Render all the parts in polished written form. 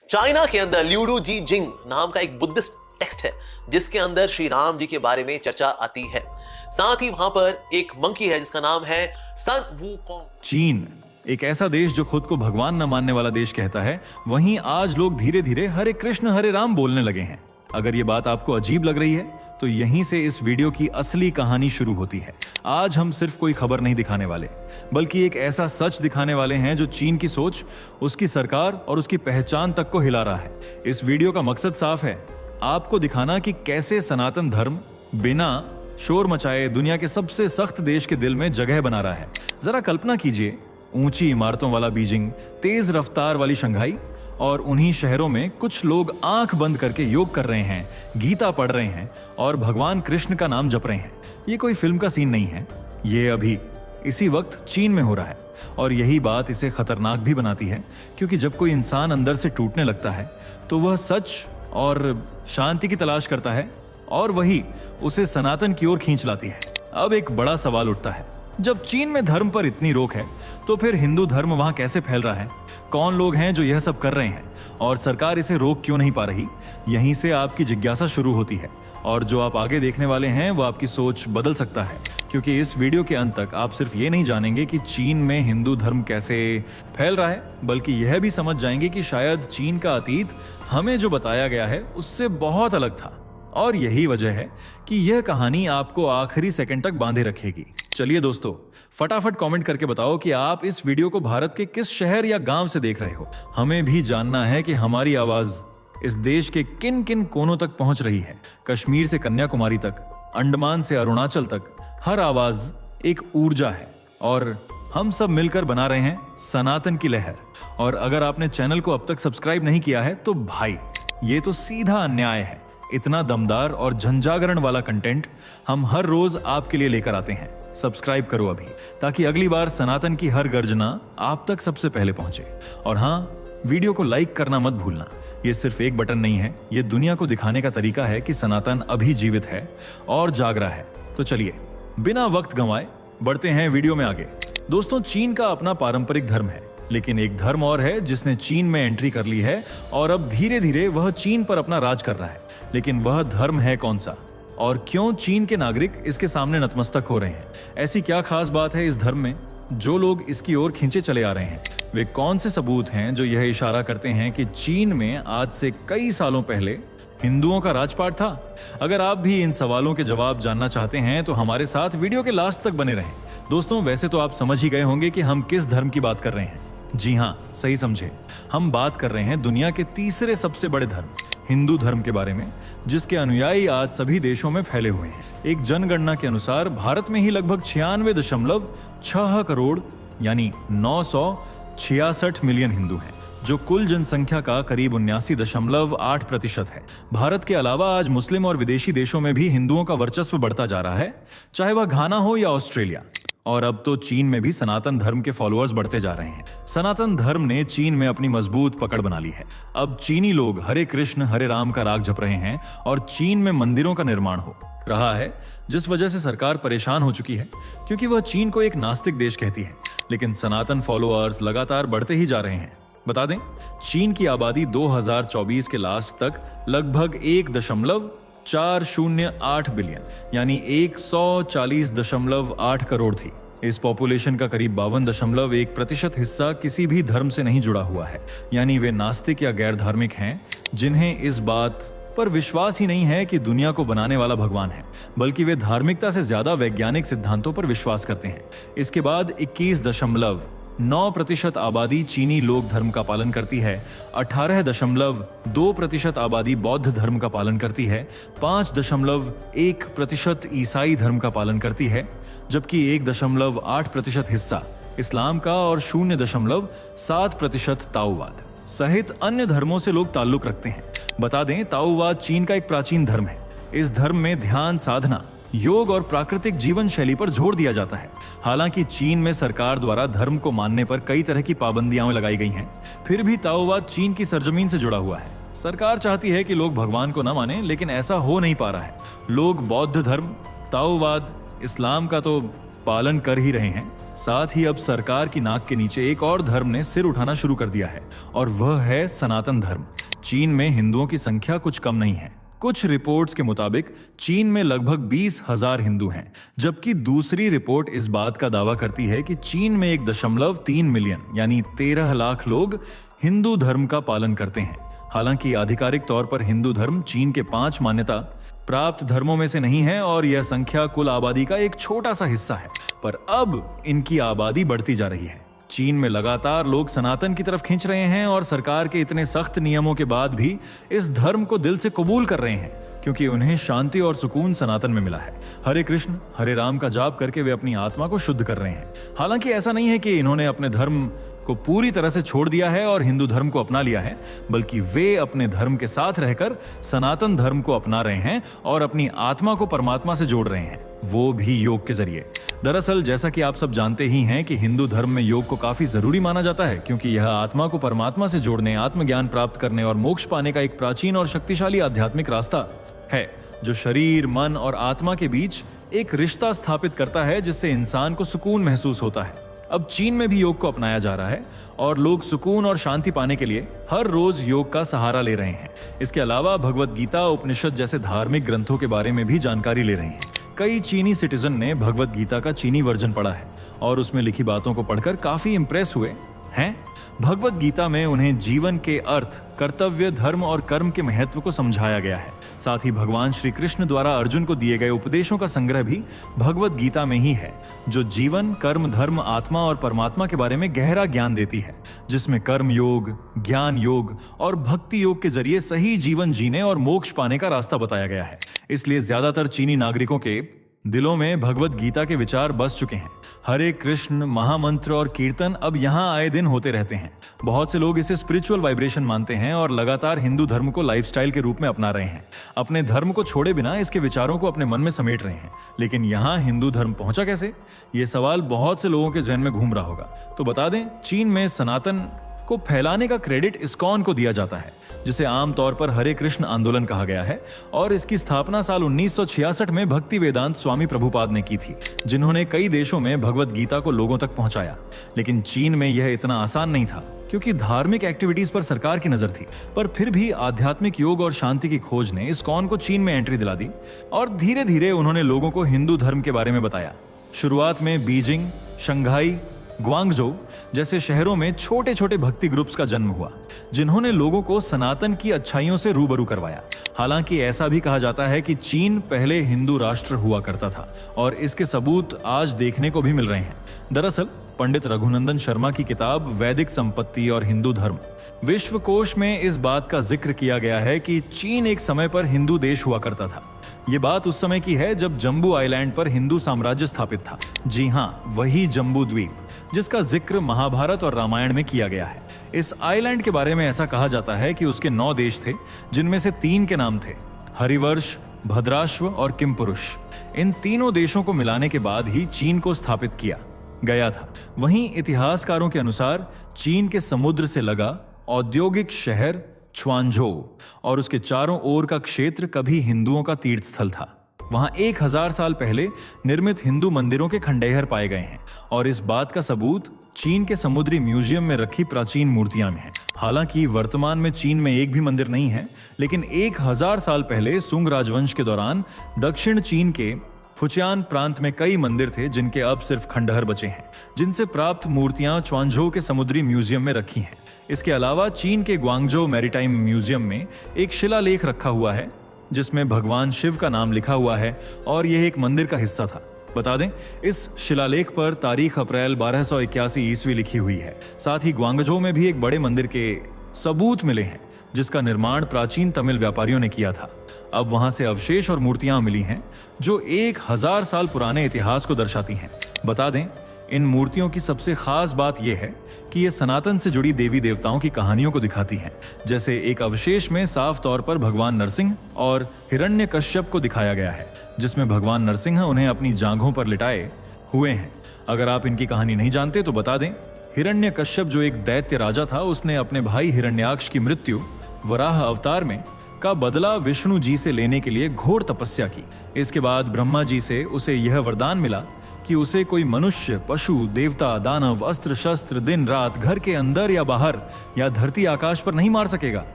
China के अंदर ल्यूडू जी जिंग नाम का एक बुद्धिस्ट टेक्स्ट है जिसके अंदर श्री राम जी के बारे में चर्चा आती है। साथ ही वहां पर एक मंकी है जिसका नाम है सन वुकोंग। चीन एक ऐसा देश जो खुद को भगवान न मानने वाला देश कहता है, वहीं आज लोग धीरे धीरे हरे कृष्ण हरे राम बोलने लगे हैं। अगर ये बात आपको अजीब लग रही है तो यहीं से इस वीडियो की असली कहानी शुरू होती है। आज हम सिर्फ कोई खबर नहीं दिखाने वाले, बल्कि एक ऐसा सच दिखाने वाले हैं जो चीन की सोच, उसकी सरकार और उसकी पहचान तक को हिला रहा है। इस वीडियो का मकसद साफ है, आपको दिखाना कि कैसे सनातन धर्म बिना शोर मचाए दुनिया के सबसे सख्त देश के दिल में जगह बना रहा है। जरा कल्पना कीजिए, ऊंची इमारतों वाला बीजिंग, तेज रफ्तार वाली शंघाई और उन्हीं शहरों में कुछ लोग आंख बंद करके योग कर रहे हैं, गीता पढ़ रहे हैं और भगवान कृष्ण का नाम जप रहे हैं। ये कोई फिल्म का सीन नहीं है, ये अभी इसी वक्त चीन में हो रहा है। और यही बात इसे खतरनाक भी बनाती है, क्योंकि जब कोई इंसान अंदर से टूटने लगता है तो वह सच और शांति की तलाश करता है और वही उसे सनातन की ओर खींच लाती है। अब एक बड़ा सवाल उठता है, जब चीन में धर्म पर इतनी रोक है तो फिर हिंदू धर्म वहां कैसे फैल रहा है? कौन लोग हैं जो यह सब कर रहे हैं और सरकार इसे रोक क्यों नहीं पा रही? यहीं से आपकी जिज्ञासा शुरू होती है और जो आप आगे देखने वाले हैं वो आपकी सोच बदल सकता है, क्योंकि इस वीडियो के अंत तक आप सिर्फ ये नहीं जानेंगे कि चीन में हिंदू धर्म कैसे फैल रहा है, बल्कि यह भी समझ जाएंगे कि शायद चीन का अतीत हमें जो बताया गया है उससे बहुत अलग था। और यही वजह है कि यह कहानी आपको आखिरी सेकंड तक बांधे रखेगी। चलिए दोस्तों, फटाफट कमेंट करके बताओ कि आप इस वीडियो को भारत के किस शहर या गांव से देख रहे हो। हमें भी जानना है कि हमारी आवाज इस देश के किन किन कोनों तक पहुंच रही है। कश्मीर से कन्याकुमारी तक, अंडमान से अरुणाचल तक, हर आवाज एक ऊर्जा है और हम सब मिलकर बना रहे हैं सनातन की लहर। और अगर आपने चैनल को अब तक सब्सक्राइब नहीं किया है तो भाई, ये तो सीधा अन्याय है। इतना दमदार और झंझागरण वाला कंटेंट हम हर रोज आपके लिए लेकर आते हैं। सब्सक्राइब करो अभी, ताकि अगली बार सनातन की हर गर्जना आप तक सबसे पहले पहुंचे। और हाँ, वीडियो को लाइक करना मत भूलना। ये सिर्फ एक बटन नहीं है, ये दुनिया को दिखाने का तरीका है कि सनातन अभी जीवित है और जाग रहा है। तो चलिए बिना वक्त गंवाए बढ़ते हैं वीडियो में आगे। दोस्तों, चीन का अपना पारंपरिक धर्म है, लेकिन एक धर्म और है जिसने चीन में एंट्री कर ली है और अब धीरे धीरे वह चीन पर अपना राज कर रहा है। लेकिन वह धर्म है कौन सा और क्यों चीन के नागरिक इसके सामने नतमस्तक हो रहे हैं? ऐसी क्या खास बात है इस धर्म में जो लोग इसकी ओर खींचे चले आ रहे हैं? वे कौन से सबूत हैं जो यह इशारा करते हैं कि चीन में आज से कई सालों पहले हिंदुओं का राजपाट था? अगर आप भी इन सवालों के जवाब जानना चाहते हैं तो हमारे साथ वीडियो के लास्ट तक बने रहें। दोस्तों, वैसे तो आप समझ ही गए होंगे कि हम किस धर्म की बात कर रहे हैं। जी हाँ, सही समझे, हम बात कर रहे हैं दुनिया के तीसरे सबसे बड़े धर्म हिंदू धर्म के बारे में, जिसके अनुयायी आज सभी देशों में फैले हुए हैं। एक जनगणना के अनुसार भारत में ही लगभग 96.6 करोड़ यानी 966 मिलियन हिंदू हैं, जो कुल जनसंख्या का करीब 79.8% है। भारत के अलावा आज मुस्लिम और विदेशी देशों में भी हिंदुओं का वर्चस्व बढ़ता जा रहा है, चाहे वह घाना हो या ऑस्ट्रेलिया। और अब तो चीन में भी सनातन धर्म के फॉलोअर्स बढ़ते जा रहे हैं। सनातन धर्म ने चीन में अपनी मजबूत पकड़ बना ली है। अब चीनी लोग हरे कृष्ण हरे राम का राग जप रहे हैं और चीन में मंदिरों का निर्माण हो रहा है, जिस वजह से सरकार परेशान हो चुकी है, क्योंकि वह चीन को एक नास्तिक देश कहती है। लेकिन सनातन फॉलोअर्स लगातार बढ़ते ही जा रहे हैं। बता दें, चीन की आबादी 2024 के लास्ट तक लगभग 1.408 बिलियन यानी 140.8 करोड़ थी। इस पॉपुलेशन का करीब 52.1% हिस्सा किसी भी धर्म से नहीं जुड़ा हुआ है, यानी वे नास्तिक या गैर धार्मिक हैं, जिन्हें इस बात पर विश्वास ही नहीं है कि दुनिया को बनाने वाला भगवान है, बल्कि वे धार्मिकता से ज्यादा वैज्ञानिक सिद्धांतों पर विश्वास करते हैं। इसके बाद 21.9% आबादी चीनी लोक धर्म का पालन करती है, 18.2% आबादी बौद्ध धर्म का पालन करती है, 5.1% ईसाई धर्म का पालन करती है, जबकि 1.8% हिस्सा इस्लाम का और 0.7% ताओवाद सहित अन्य धर्मों से लोग ताल्लुक रखते हैं। बता दें, ताओवाद चीन का एक प्राचीन धर्म है। इस धर्म में ध्यान साधना, योग और प्राकृतिक जीवन शैली पर जोर दिया जाता है। हालांकि चीन में सरकार द्वारा धर्म को मानने पर कई तरह की पाबंदियां लगाई गई हैं, फिर भी ताओवाद चीन की सरजमीन से जुड़ा हुआ है। सरकार चाहती है कि लोग भगवान को न माने, लेकिन ऐसा हो नहीं पा रहा है। लोग बौद्ध धर्म, ताओवाद, इस्लाम का तो पालन कर ही रहे हैं, साथ ही अब सरकार की नाक के नीचे एक और धर्म ने सिर उठाना शुरू कर दिया है और वह है सनातन धर्म। चीन में हिंदुओं की संख्या कुछ कम नहीं है। कुछ रिपोर्ट्स के मुताबिक चीन में लगभग 20,000 हिंदू हैं, जबकि दूसरी रिपोर्ट इस बात का दावा करती है कि चीन में 1.3 मिलियन यानी 13 लाख लोग हिंदू धर्म का पालन करते हैं। हालांकि आधिकारिक तौर पर हिंदू धर्म चीन के 5 मान्यता प्राप्त धर्मों में से नहीं है और यह संख्या कुल आबादी का एक छोटा सा हिस्सा है, पर अब इनकी आबादी बढ़ती जा रही है। चीन में लगातार लोग सनातन की तरफ खींच रहे हैं और सरकार के इतने सख्त नियमों के बाद भी इस धर्म को दिल से कबूल कर रहे हैं, क्योंकि उन्हें शांति और सुकून सनातन में मिला है। हरे कृष्ण हरे राम का जाप करके वे अपनी आत्मा को शुद्ध कर रहे हैं। हालांकि ऐसा नहीं है कि इन्होंने अपने धर्म को पूरी तरह से छोड़ दिया है और हिंदू धर्म को अपना लिया है, बल्कि वे अपने धर्म के साथ रहकर सनातन धर्म को अपना रहे हैं और अपनी आत्मा को परमात्मा से जोड़ रहे हैं, वो भी योग के जरिए। दरअसल जैसा कि आप सब जानते ही हैं कि हिंदू धर्म में योग को काफी जरूरी माना जाता है, क्योंकि यह आत्मा को परमात्मा से जोड़ने, आत्मज्ञान प्राप्त करने और मोक्ष पाने का एक प्राचीन और शक्तिशाली आध्यात्मिक रास्ता है, जो शरीर, मन और आत्मा के बीच एक रिश्ता स्थापित करता है, जिससे इंसान को सुकून महसूस होता है। अब चीन में भी योग को अपनाया जा रहा है और लोग सुकून और शांति पाने के लिए हर रोज योग का सहारा ले रहे हैं। इसके अलावा भगवत गीता, उपनिषद जैसे धार्मिक ग्रंथों के बारे में भी जानकारी ले रहे हैं। कई चीनी सिटीजन ने भगवत गीता का चीनी वर्जन पढ़ा है और उसमें लिखी बातों को पढ़कर काफी इंप्रेस हुए हैं। भगवत गीता में उन्हें जीवन के अर्थ, कर्तव्य, धर्म और कर्म के महत्व को समझाया गया है। साथ ही भगवान श्री कृष्ण द्वारा अर्जुन को दिए गए उपदेशों का संग्रह भी भगवत गीता में ही है, जो जीवन, कर्म, धर्म, आत्मा और परमात्मा के बारे में गहरा ज्ञान देती है, जिसमें कर्म योग, ज्ञान योग और भक्ति योग के जरिए सही जीवन जीने और मोक्ष पाने का रास्ता बताया गया है। इसलिए ज्यादातर चीनी नागरिकों के दिलों में भगवत गीता के विचार बस चुके हैं। हरे कृष्ण महामंत्र और कीर्तन अब यहाँ आए दिन होते रहते हैं। बहुत से लोग इसे स्पिरिचुअल वाइब्रेशन मानते हैं और लगातार हिंदू धर्म को लाइफस्टाइल के रूप में अपना रहे हैं। अपने धर्म को छोड़े बिना इसके विचारों को अपने मन में समेट रहे हैं। लेकिन यहाँ हिंदू धर्म पहुंचा कैसे, ये सवाल बहुत से लोगों के जहन में घूम रहा होगा। तो बता दें, चीन में सनातन को फैलाने का क्रेडिट इस्कॉन को दिया जाता है, जिसे आमतौर पर हरे कृष्ण आंदोलन कहा गया है, और इसकी स्थापना साल 1966 में भक्ति वेदांत स्वामी प्रभुपाद ने की थी, जिन्होंने कई देशों में भगवत गीता को लोगों तक पहुंचाया। लेकिन चीन में यह इतना आसान नहीं था, क्योंकि धार्मिक एक्टिविटीज पर सरकार की नजर थी। पर फिर भी आध्यात्मिक योग और शांति की खोज ने इस्कॉन को चीन में एंट्री दिला दी और धीरे धीरे उन्होंने लोगों को हिंदू धर्म के बारे में बताया। शुरुआत में बीजिंग, शंघाई, ग्वांगझो जैसे शहरों में छोटे छोटे भक्ति ग्रुप्स का जन्म हुआ, जिन्होंने लोगों को सनातन की अच्छाइयों से रूबरू करवाया। हालांकि ऐसा भी कहा जाता है कि चीन पहले हिंदू राष्ट्र हुआ करता था और इसके सबूत आज देखने को भी मिल रहे हैं। दरअसल पंडित रघुनंदन शर्मा की किताब वैदिक संपत्ति और हिंदू धर्म विश्वकोश में इस बात का जिक्र किया गया है कि चीन एक समय पर हिंदू देश हुआ करता था। ये बात उस समय की है जब जम्बू आइलैंड पर हिंदू साम्राज्य स्थापित था। जी हाँ, वही जम्बू द्वीप जिसका जिक्र महाभारत और रामायण में किया गया है। इस आइलैंड के बारे में ऐसा कहा जाता है कि उसके 9 देश थे, जिनमें से 3 के नाम थे हरिवर्ष, भद्राश्व और किमपुरुष। इन तीनों देशों को मिलाने के बाद ही चीन को स्थापित किया गया था। वहीं इतिहासकारों के अनुसार चीन के समुद्र से लगा औद्योगिक शहर च्वांझोउ और उसके चारों ओर का क्षेत्र कभी हिंदुओं का तीर्थ स्थल था। वहां 1000 साल पहले निर्मित हिंदू मंदिरों के खंडहर पाए गए हैं और इस बात का सबूत चीन के समुद्री म्यूजियम में रखी प्राचीन मूर्तियां में है। हालांकि वर्तमान में चीन में एक भी मंदिर नहीं है, लेकिन 1000 साल पहले सुंग राजवंश के दौरान दक्षिण चीन के फुचियान प्रांत में कई मंदिर थे, जिनके अब सिर्फ खंडहर बचे हैं, जिनसे प्राप्त मूर्तियां च्वांझोउ के समुद्री म्यूजियम में रखी हैं। इसके अलावा चीन के ग्वांगझो मैरीटाइम म्यूजियम में एक शिलालेख रखा हुआ है, जिसमें भगवान शिव का नाम लिखा हुआ है और यह एक मंदिर का हिस्सा था। बता दें, इस शिलालेख पर तारीख अप्रैल 1281 ईस्वी लिखी हुई है। साथ ही ग्वांगझो में भी एक बड़े मंदिर के सबूत मिले हैं, जिसका निर्माण प्राचीन तमिल व्यापारियों ने किया था। अब वहां से अवशेष और मूर्तियां मिली हैं जो 1000 साल पुराने इतिहास को दर्शाती हैं। बता दें, इन मूर्तियों की सबसे खास बात यह है कि ये सनातन से जुड़ी देवी देवताओं की कहानियों को दिखाती हैं। जैसे एक अवशेष में साफ तौर पर भगवान नरसिंह और हिरण्यकश्यप को दिखाया गया है, जिसमें भगवान नरसिंह उन्हें अपनी जांघों पर लिटाए हुए हैं। अगर आप इनकी कहानी नहीं जानते तो बता दें, हिरण्यकश्यप जो एक दैत्य राजा था, उसने अपने भाई हिरण्याक्ष की मृत्यु वराह अवतार में का बदला विष्णु जी से लेने के लिए घोर तपस्या की। इसके बाद ब्रह्मा जी से उसे यह वरदान मिला कि उसे कोई मनुष्य, पशु, देवता, दानव, अस्त्र शस्त्र दिन रात घर के अंदर या बाहर या धरती आकाश पर नहीं मार सकेगा,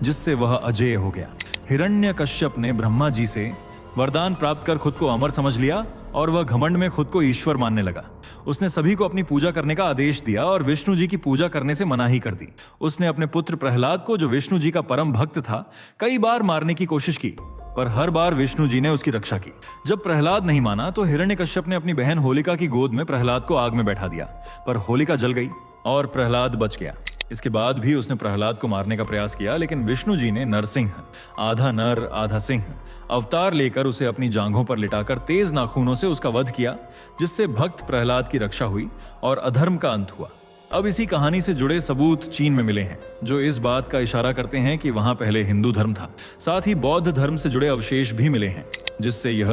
जिससे वह अजेय हो गया। हिरण्यकश्यप ने ब्रह्मा जी से वरदान प्राप्त कर खुद को अमर समझ लिया और वह घमंड में खुद को ईश्वर मानने लगा। उसने सभी को अपनी पूजा करने का आदेश दिया और विष्णु जी की पूजा करने से मनाही कर दी। उसने अपने पुत्र प्रहलाद को, जो विष्णु जी का परम भक्त था, कई बार मारने की कोशिश की, पर हर बार विष्णु जी ने उसकी रक्षा की। जब प्रहलाद नहीं माना तो हिरण्यकश्यप ने अपनी बहन होलिका की गोद में प्रहलाद को आग में बैठा दिया, पर होलिका जल गई और प्रहलाद बच गया। इसके बाद भी उसने प्रहलाद को मारने का प्रयास किया, लेकिन विष्णु जी ने नरसिंह, आधा नर आधा सिंह अवतार लेकर उसे अपनी जांघों पर लिटाकर तेज नाखूनों से उसका वध किया, जिससे भक्त प्रहलाद की रक्षा हुई और अधर्म का अंत हुआ। अब इसी कहानी से जुड़े सबूत चीन में मिले हैं, जो इस बात का इशारा करते हैं कि वहां पहले हिंदू धर्म था। साथ ही बौद्ध धर्म से जुड़े अवशेष भी मिले हैं, जिससे यह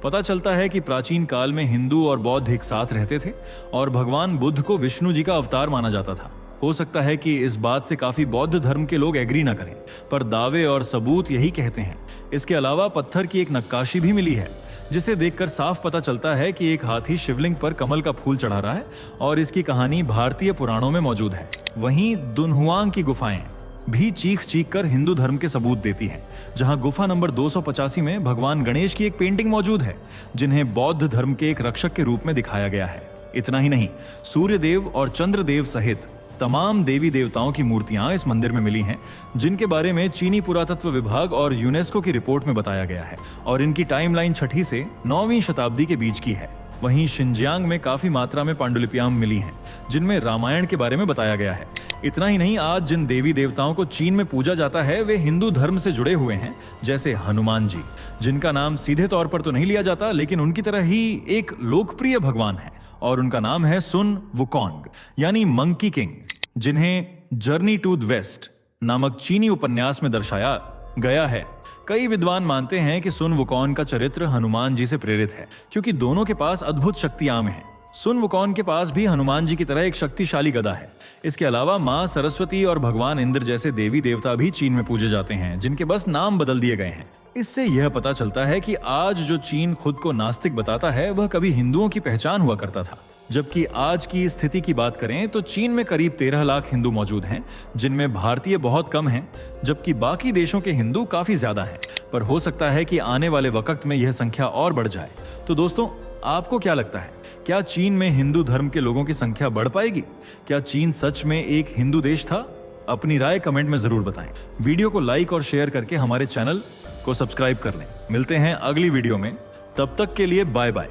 पता चलता है कि प्राचीन काल में हिंदू और बौद्ध एक साथ रहते थे और भगवान बुद्ध को विष्णु जी का अवतार माना जाता था। हो सकता है कि इस बात से काफी बौद्ध धर्म के लोग एग्री ना करें, पर दावे और सबूत यही कहते हैं। इसके अलावा पत्थर की एक नक्काशी भी मिली है, जिसे देखकर साफ पता चलता है कि एक हाथी शिवलिंग पर कमल का फूल चढ़ा रहा है और इसकी कहानी भारतीय पुराणों में मौजूद है। वहीं दुनहुआंग की गुफाएं भी चीख चीख कर हिंदू धर्म के सबूत देती हैं, जहां गुफा नंबर 285 में भगवान गणेश की एक पेंटिंग मौजूद है, जिन्हें बौद्ध धर्म के एक रक्षक के रूप में दिखाया गया है। इतना ही नहीं, सूर्यदेव और चंद्रदेव सहित तमाम देवी देवताओं की मूर्तियां इस मंदिर में मिली हैं, जिनके बारे में चीनी पुरातत्व विभाग और यूनेस्को की रिपोर्ट में बताया गया है और इनकी टाइमलाइन 6वीं से 9वीं शताब्दी के बीच की है। वहीं शिनजियांग में काफी मात्रा में पांडुलिपियां मिली हैं, जिनमें रामायण के बारे में बताया गया है। इतना ही नहीं, आज जिन देवी देवताओं को चीन में पूजा जाता है वे हिंदू धर्म से जुड़े हुए हैं, जैसे हनुमान जी, जिनका नाम सीधे तौर पर तो नहीं लिया जाता, लेकिन उनकी तरह ही एक लोकप्रिय भगवान है और उनका नाम है सुन वुकोंग, यानी मंकी किंग, जिन्हें जर्नी टू द वेस्ट नामक चीनी उपन्यास में दर्शाया गया है। कई विद्वान मानते हैं कि सुन वुकोन का चरित्र हनुमान जी से प्रेरित है, क्योंकि दोनों के पास अद्भुत शक्तियां हैं। सुन वुकोन के पास भी हनुमान जी की तरह एक शक्तिशाली गदा है। इसके अलावा मां सरस्वती और भगवान इंद्र जैसे देवी देवता भी चीन में पूजे जाते हैं, जिनके बस नाम बदल दिए गए हैं। इससे यह पता चलता है कि आज जो चीन खुद को नास्तिक बताता है, वह कभी हिंदुओं की पहचान हुआ करता था। जबकि आज की स्थिति की बात करें तो चीन में करीब 13 लाख हिंदू मौजूद हैं, जिनमें भारतीय बहुत कम हैं, जबकि बाकी देशों के हिंदू काफी ज्यादा हैं। पर हो सकता है कि आने वाले वक्त में यह संख्या और बढ़ जाए। तो दोस्तों, आपको क्या लगता है, क्या चीन में हिंदू धर्म के लोगों की संख्या बढ़ पाएगी? क्या चीन सच में एक हिंदू देश था? अपनी राय कमेंट में जरूर बताएं। वीडियो को लाइक और शेयर करके हमारे चैनल को सब्सक्राइब कर लें। मिलते हैं अगली वीडियो में, तब तक के लिए बाय बाय।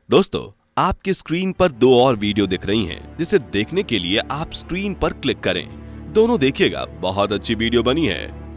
दोस्तों, आपकी स्क्रीन पर 2 और वीडियो दिख रही हैं, जिसे देखने के लिए आप स्क्रीन पर क्लिक करें। दोनों देखिएगा, बहुत अच्छी वीडियो बनी है।